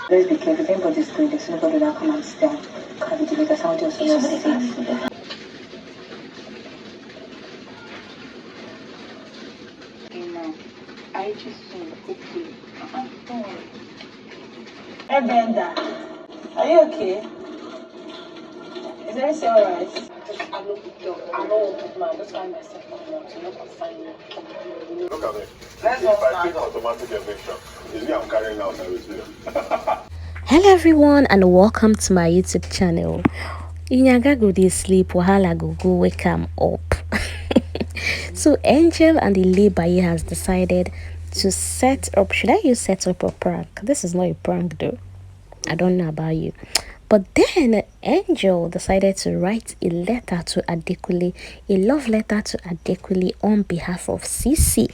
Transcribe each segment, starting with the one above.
Let's be careful. If anybody's doing this, nobody will come and stand. Can we make someone just say? I just quickly. Don't worry. Hey Brenda, are you okay? Is everything alright? I'm not with you. I'm not with man. That's why myself coming out. So not consign me. Look at me. Let's not start. Automatic eviction. Is me I'm carrying out with you. Hello everyone and welcome to my YouTube channel. Inyaga go dey sleep, wahala go wake am up. So Angel and Ilebaye has decided to set up, should I use set up a prank? This is not a prank though. I don't know about you. But then Angel decided to write a letter to Adekunle, a love letter to Adekunle on behalf of Ceec.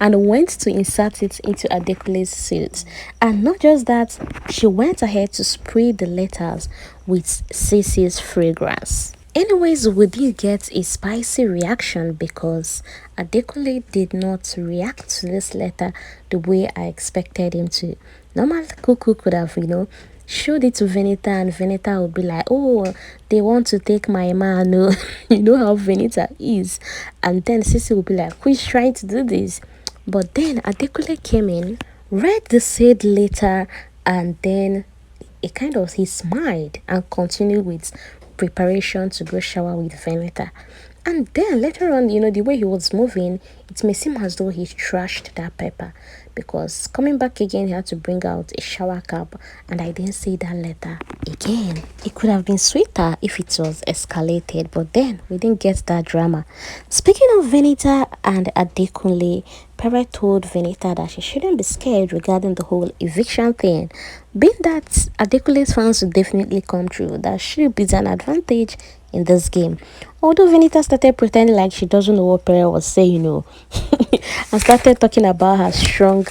And went to insert it into Adekunle's suit. And not just that, she went ahead to spray the letters with Ceec's fragrance. Anyways, we did get a spicy reaction because Adekunle did not react to this letter the way I expected him to. Normal Cuckoo could have, showed it to Venita and Venita would be like, oh, they want to take my man. No, you know how Venita is. And then Ceec would be like, who is trying to do this? But then Adekunle came in, read the said letter, and then he smiled and continued with preparation to go shower with Venita. And then later on, the way he was moving, it may seem as though he trashed that pepper, because coming back again, he had to bring out a shower cap, and I didn't see that letter again. It could have been sweeter if it was escalated, but then we didn't get that drama. Speaking of Venita and Adekunle, Pere told Venita that she shouldn't be scared regarding the whole eviction thing, being that Adekunle's fans will definitely come true, that she be an advantage in this game. Although Venita started pretending like she doesn't know what Pere was saying, and started talking about her strong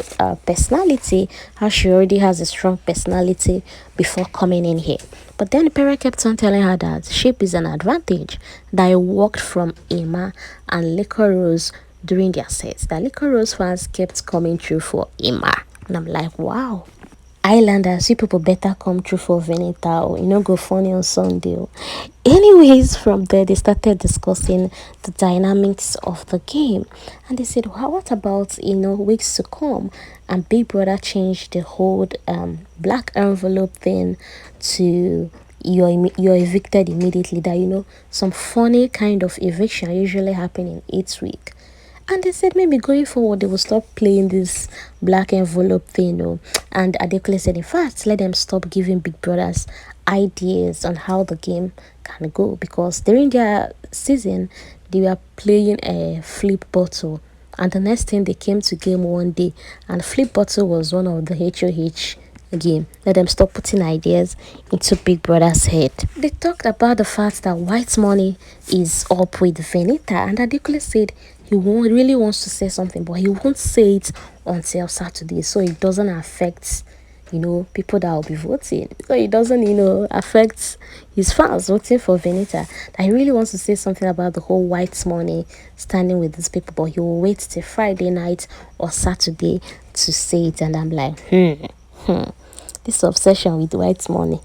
personality, how she already has a strong personality before coming in here. But then Pere kept on telling her that shape is an advantage, that it worked from Emma and Liquor Rose during their sets, that Liquor Rose fans kept coming through for Emma. And I'm like, wow. Islanders, you people better come true for Venita, or go funny on Sunday. Anyways, from there they started discussing the dynamics of the game, and they said, well, what about weeks to come? And Big Brother changed the whole black envelope thing to you're evicted immediately. That some funny kind of eviction usually happen in 8 weeks. And they said maybe going forward they will stop playing this black envelope thing. And Adekunle said, in fact, let them stop giving Big Brothers ideas on how the game can go, because during their season they were playing a flip bottle, and the next thing they came to game one day, and flip bottle was one of the HOH game. Let them stop putting ideas into Big Brother's head. They talked about the fact that white money is up with Venita, and Adekunle said he really wants to say something, but he won't say it until Saturday, so it doesn't affect people that will be voting, so it doesn't affect his fans voting for Venita. That he really wants to say something about the whole white money standing with these people, but he will wait till Friday night or Saturday to say it. And I'm like, this obsession with white money.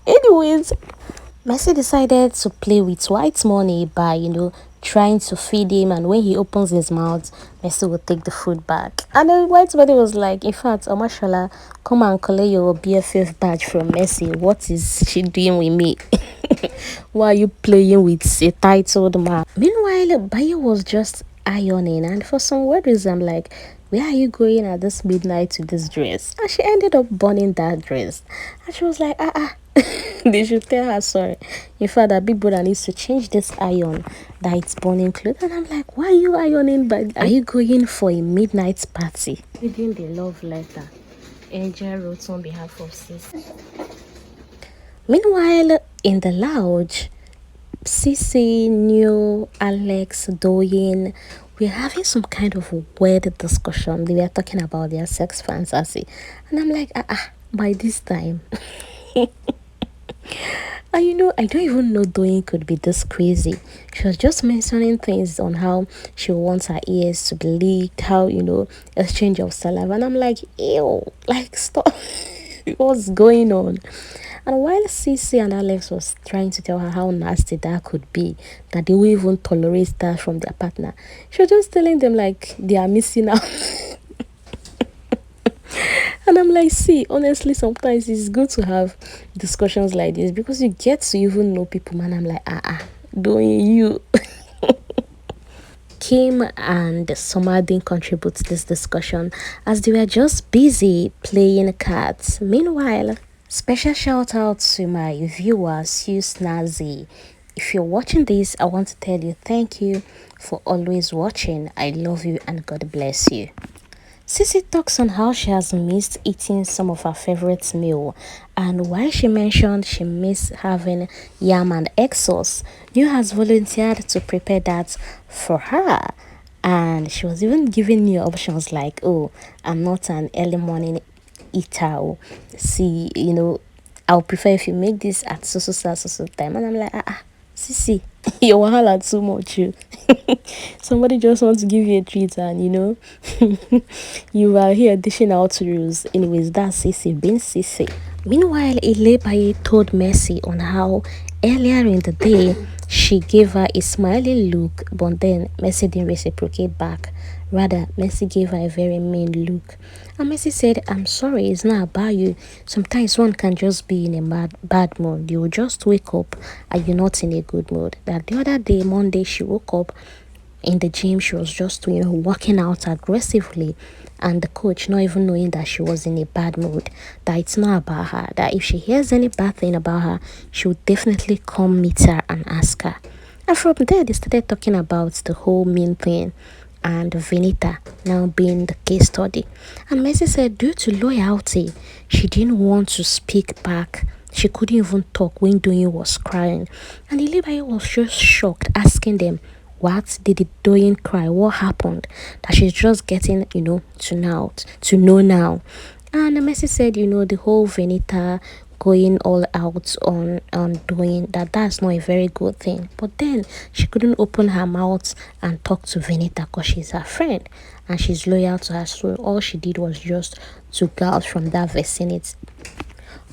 Anyways, Messi decided to play with white money by trying to feed him, and when he opens his mouth, Messi will take the food back. And then white money was like, in fact, Omashola, come and collect your BFF badge from Messi. What is she doing with me? Why are you playing with a titled man? Meanwhile, Bayo was just ironing, and for some weird reason, I'm like, where are you going at this midnight to this dress? And she ended up burning that dress, and she was like, they should tell her sorry. In fact, that Big Brother needs to change this iron, that it's burning clothes. And I'm like, why are you ironing? But are you going for a midnight party? Reading the love letter Angel wrote on behalf of Ceec. Meanwhile, in the lounge, Ceec, New, Alex, Doyin, we're having some kind of weird discussion. They were talking about their sex fantasy, and I'm like, by this time. And I don't even know Doyin could be this crazy. She was just mentioning things on how she wants her ears to be leaked, how, exchange of saliva. And I'm like, ew, like, stop. What's going on? And while Cece and Alex was trying to tell her how nasty that could be, that they won't even tolerate that from their partner, she was just telling them, like, they are missing out. And I'm like, see, honestly, sometimes it's good to have discussions like this because you get to even know people, man. I'm like, doing you. Kim and Summer didn't contribute to this discussion as they were just busy playing cards. Meanwhile, special shout out to my viewers, you Snazzy. If you're watching this, I want to tell you thank you for always watching. I love you and God bless you. Sissy talks on how she has missed eating some of her favorite meal, and why she mentioned she missed having yam and egg sauce. New has volunteered to prepare that for her, and she was even giving new options like, "Oh, I'm not an early morning eater. Oh. See, I'll prefer if you make this at so time." And I'm like, Sissy, your wahala too much. You. Somebody just wants to give you a treat, and you are here dishing out rules. Anyways, that's Sissy being Sissy. Meanwhile, Ilebaye told Mercy on how earlier in the day she gave her a smiling look, but then Mercy didn't reciprocate back. Rather, Mercy gave her a very mean look. And Mercy said, "I'm sorry, it's not about you. Sometimes one can just be in a bad mood. You will just wake up and you're not in a good mood." That the other day, Monday, she woke up in the gym. She was just working out aggressively, and the coach not even knowing that she was in a bad mood, that it's not about her, that if she hears any bad thing about her, she would definitely come meet her and ask her. And from there they started talking about the whole mean thing and Venita now being the case study. And Mercy said due to loyalty she didn't want to speak back. She couldn't even talk when Doyin was crying, and Ilebaye was just shocked, asking them, what did the Doyin cry? What happened? That she's just getting, to know now. And the message said, the whole Venita going all out on Doyin, that's not a very good thing. But then she couldn't open her mouth and talk to Venita because she's her friend and she's loyal to her. So all she did was just to go out from that vicinity.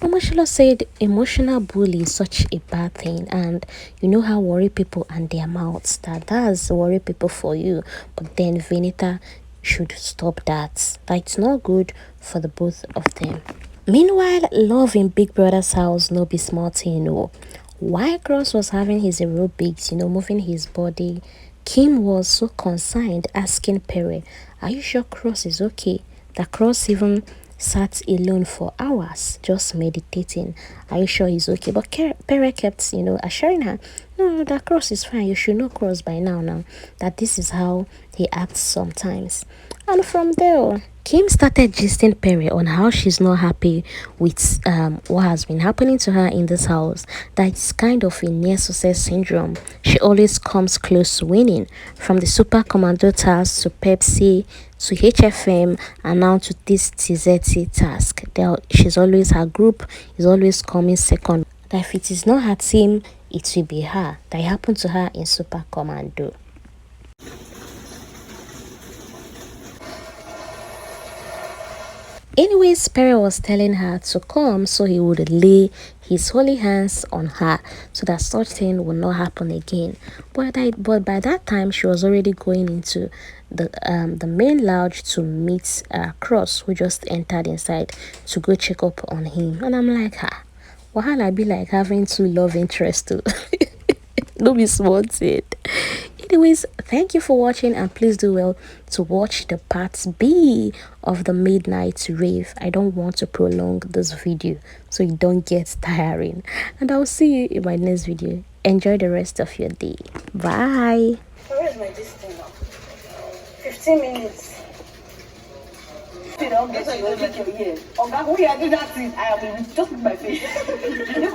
Omashila said emotional bully is such a bad thing, and you know how worry people and their mouths, that's worry people for you, but then Venita should stop that. It's not good for the both of them. Meanwhile, love in Big Brother's house no be small thing. While Cross was having his aerobics, moving his body, Kim was so concerned, asking Pere, are you sure Cross is okay? That Cross even sat alone for hours just meditating. Are you sure he's okay? But Pere kept assuring her, no, that Cross is fine. You should know Cross by now that this is how he acts sometimes. And from there Kim started gisting Pere on how she's not happy with what has been happening to her in this house. That it's kind of a near success syndrome. She always comes close to winning, from the Super Commando task to Pepsi to HFM and now to this TZT task. Her group is always coming second. That if it is not her team, it will be her. That happened to her in Super Commando. Anyways, Pere was telling her to come so he would lay his holy hands on her so that such thing would not happen again. But by that time, she was already going into the main lounge to meet Cross, who just entered inside to go check up on him. And I'm like, wahala be like having two love interests too. Don't be small thing. Anyways, thank you for watching, and please do well to watch the part B of the midnight rave. I don't want to prolong this video so you don't get tiring, and I'll see you in my next video. Enjoy the rest of your day. Bye. Where is my distance now? 15 minutes. You don't get your ear. Oh, who you are doing that thing? I am just with my face.